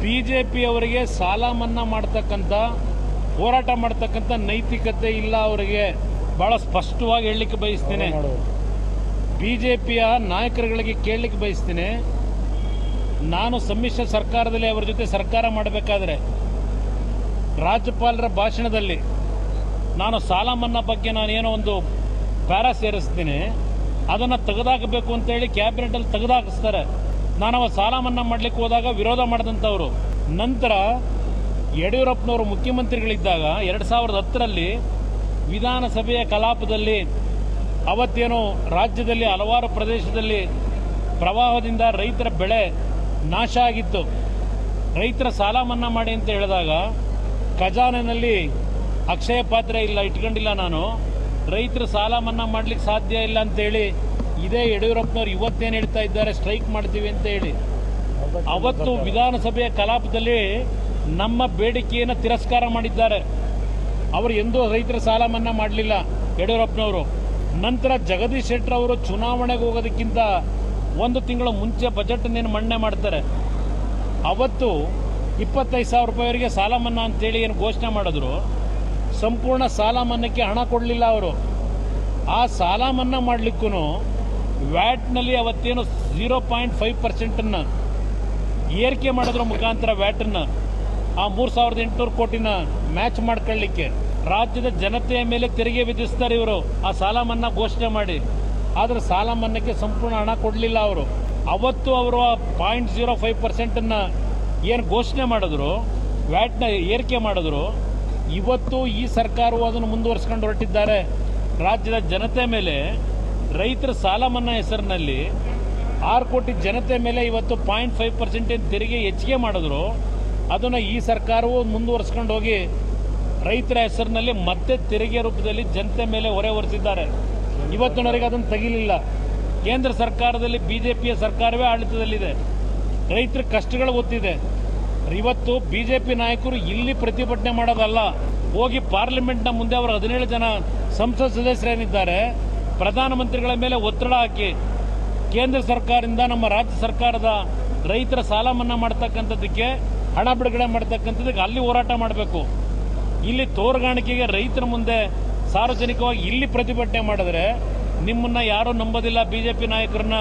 BJP ಅವರಿಗೆ ಸಾಲ ಮನ್ನಾ ಮಾಡ್ತಕ್ಕಂಥ ಹೋರಾಟ ಮಾಡ್ತಕ್ಕಂಥ ನೈತಿಕತೆ ಇಲ್ಲ. ಅವರಿಗೆ ಬಹಳ ಸ್ಪಷ್ಟವಾಗಿ ಹೇಳಲಿಕ್ಕೆ ಬಯಸ್ತೇನೆ. ಬಿಜೆಪಿಯ ನಾಯಕರುಗಳಿಗೆ ಕೇಳಲಿಕ್ಕೆ ಬಯಸ್ತೇನೆ, ನಾನು ಸಮ್ಮಿಶ್ರ ಸರ್ಕಾರದಲ್ಲಿ ಅವರ ಜೊತೆ ಸರ್ಕಾರ ಮಾಡಬೇಕಾದ್ರೆ ರಾಜ್ಯಪಾಲರ ಭಾಷಣದಲ್ಲಿ ನಾನು ಸಾಲ ಮನ್ನಾ ಬಗ್ಗೆ ನಾನೇನೋ ಒಂದು ಪ್ಯಾರಾ ಸೇರಿಸ್ತೀನಿ, ಅದನ್ನು ತೆಗೆದಾಕಬೇಕು ಅಂತೇಳಿ ಕ್ಯಾಬಿನೆಟಲ್ಲಿ ತೆಗೆದಾಕಿಸ್ತಾರೆ. ನಾನು ಸಾಲ ಮನ್ನಾ ಮಾಡಲಿಕ್ಕೆ ಹೋದಾಗ ವಿರೋಧ ಮಾಡಿದಂಥವ್ರು. ನಂತರ ಯಡಿಯೂರಪ್ಪನವರು ಮುಖ್ಯಮಂತ್ರಿಗಳಿದ್ದಾಗ 2010ರಲ್ಲಿ ವಿಧಾನಸಭೆಯ ಕಲಾಪದಲ್ಲಿ ಅವತ್ತೇನು ರಾಜ್ಯದಲ್ಲಿ ಹಲವಾರು ಪ್ರದೇಶದಲ್ಲಿ ಪ್ರವಾಹದಿಂದ ರೈತರ ಬೆಳೆ ನಾಶ ಆಗಿತ್ತು. ರೈತರ ಸಾಲ ಮನ್ನಾ ಮಾಡಿ ಅಂತ ಹೇಳಿದಾಗ ಖಜಾನೆಯಲ್ಲಿ ಅಕ್ಷಯ ಪಾತ್ರೆ ಇಲ್ಲ, ಇಟ್ಕೊಂಡಿಲ್ಲ. ನಾನು ರೈತರ ಸಾಲ ಮನ್ನಾ ಮಾಡಲಿಕ್ಕೆ ಸಾಧ್ಯ ಇಲ್ಲ ಅಂತೇಳಿ ಇದೇ ಯಡಿಯೂರಪ್ಪನವರು ಇವತ್ತೇನು ಹೇಳ್ತಾ ಇದ್ದಾರೆ, ಸ್ಟ್ರೈಕ್ ಮಾಡ್ತೀವಿ ಅಂತ ಹೇಳಿ. ಅವತ್ತು ವಿಧಾನಸಭೆಯ ಕಲಾಪದಲ್ಲಿ ನಮ್ಮ ಬೇಡಿಕೆಯನ್ನು ತಿರಸ್ಕಾರ ಮಾಡಿದ್ದಾರೆ. ಅವರು ಎಂದೂ ರೈತರ ಸಾಲ ಮನ್ನಾ ಮಾಡಲಿಲ್ಲ ಯಡಿಯೂರಪ್ಪನವರು. ನಂತರ ಜಗದೀಶ್ ಶೆಟ್ಟರ್ ಅವರು ಚುನಾವಣೆಗೆ ಹೋಗೋದಕ್ಕಿಂತ 1 ತಿಂಗಳ ಮುಂಚೆ ಬಜೆಟ್ ಮಂಡನೆ ಮಾಡ್ತಾರೆ. ಅವತ್ತು 25,000 ರೂಪಾಯಿವರೆಗೆ ಸಾಲ ಮನ್ನಾ ಅಂತೇಳಿ ಏನು ಘೋಷಣೆ ಮಾಡಿದ್ರು, ಸಂಪೂರ್ಣ ಸಾಲ ಮನ್ನಾಕ್ಕೆ ಹಣ ಕೊಡಲಿಲ್ಲ ಅವರು. ಆ ಸಾಲ ಮನ್ನಾ ಮಾಡಲಿಕ್ಕೂ ವ್ಯಾಟ್ನಲ್ಲಿ ಅವತ್ತೇನು 0.5% ಏರಿಕೆ ಮಾಡೋದ್ರ ಮುಖಾಂತರ ವ್ಯಾಟನ್ನು ಆ 3,800 ಕೋಟಿನ ಮ್ಯಾಚ್ ಮಾಡ್ಕೊಳ್ಳಿಕ್ಕೆ ರಾಜ್ಯದ ಜನತೆಯ ಮೇಲೆ ತೆರಿಗೆ ವಿಧಿಸ್ತಾರೆ ಇವರು, ಆ ಸಾಲ ಮನ್ನಾ ಘೋಷಣೆ ಮಾಡಿ. ಆದರೆ ಸಾಲ ಮನ್ನಾಕ್ಕೆ ಸಂಪೂರ್ಣ ಹಣ ಕೊಡಲಿಲ್ಲ ಅವರು. ಅವತ್ತು ಅವರು ಆ 0.05% ಏನು ಘೋಷಣೆ ಮಾಡಿದ್ರು, ವ್ಯಾಟ್ನ ಏರಿಕೆ ಮಾಡಿದ್ರು, ಇವತ್ತು ಈ ಸರ್ಕಾರವು ಅದನ್ನು ಮುಂದುವರಿಸ್ಕೊಂಡು ಹೊರಟಿದ್ದಾರೆ. ರಾಜ್ಯದ ಜನತೆ ಮೇಲೆ ರೈತರ ಸಾಲ ಮನ್ನಾ ಹೆಸರಿನಲ್ಲಿ 6 ಕೋಟಿ ಜನತೆ ಮೇಲೆ ಇವತ್ತು 0.5% ತೆರಿಗೆ ಹೆಚ್ಚಿಗೆ ಮಾಡಿದ್ರು. ಅದನ್ನು ಈ ಸರ್ಕಾರವು ಮುಂದುವರಿಸ್ಕೊಂಡು ಹೋಗಿ ರೈತರ ಹೆಸರಿನಲ್ಲಿ ಮತ್ತೆ ತೆರಿಗೆ ರೂಪದಲ್ಲಿ ಜನತೆ ಮೇಲೆ ಹೊರೆ ಹೊರಿಸಿದ್ದಾರೆ. ಇವತ್ತಿನವರೆಗೆ ಅದನ್ನು ತೆಗಿಲಿಲ್ಲ. ಕೇಂದ್ರ ಸರ್ಕಾರದಲ್ಲಿ ಬಿಜೆಪಿಯ ಸರ್ಕಾರವೇ ಆಡಳಿತದಲ್ಲಿದೆ. ರೈತರ ಕಷ್ಟಗಳು ಗೊತ್ತಿದೆ. ಇವತ್ತು ಬಿಜೆಪಿ ನಾಯಕರು ಇಲ್ಲಿ ಪ್ರತಿಭಟನೆ ಮಾಡೋದಲ್ಲ, ಹೋಗಿ ಪಾರ್ಲಿಮೆಂಟ್ನ ಮುಂದೆ ಅವರು 17 ಜನ ಸಂಸತ್ ಸದಸ್ಯರೇನಿದ್ದಾರೆ ಪ್ರಧಾನಮಂತ್ರಿಗಳ ಮೇಲೆ ಒತ್ತಡ ಹಾಕಿ ಕೇಂದ್ರ ಸರ್ಕಾರದಿಂದ ನಮ್ಮ ರಾಜ್ಯ ಸರ್ಕಾರದ ರೈತರ ಸಾಲ ಮನ್ನಾ ಮಾಡ್ತಕ್ಕಂಥದ್ದಕ್ಕೆ ಹಣ ಬಿಡುಗಡೆ ಮಾಡ್ತಕ್ಕಂಥದ್ದಕ್ಕೆ ಅಲ್ಲಿ ಹೋರಾಟ ಮಾಡಬೇಕು. ಇಲ್ಲಿ ತೋರ್ಗಾಣಿಕೆಗೆ ರೈತರ ಮುಂದೆ ಸಾರ್ವಜನಿಕವಾಗಿ ಇಲ್ಲಿ ಪ್ರತಿಭಟನೆ ಮಾಡಿದ್ರೆ ನಿಮ್ಮನ್ನ ಯಾರೂ ನಂಬೋದಿಲ್ಲ. ಬಿಜೆಪಿ ನಾಯಕರನ್ನ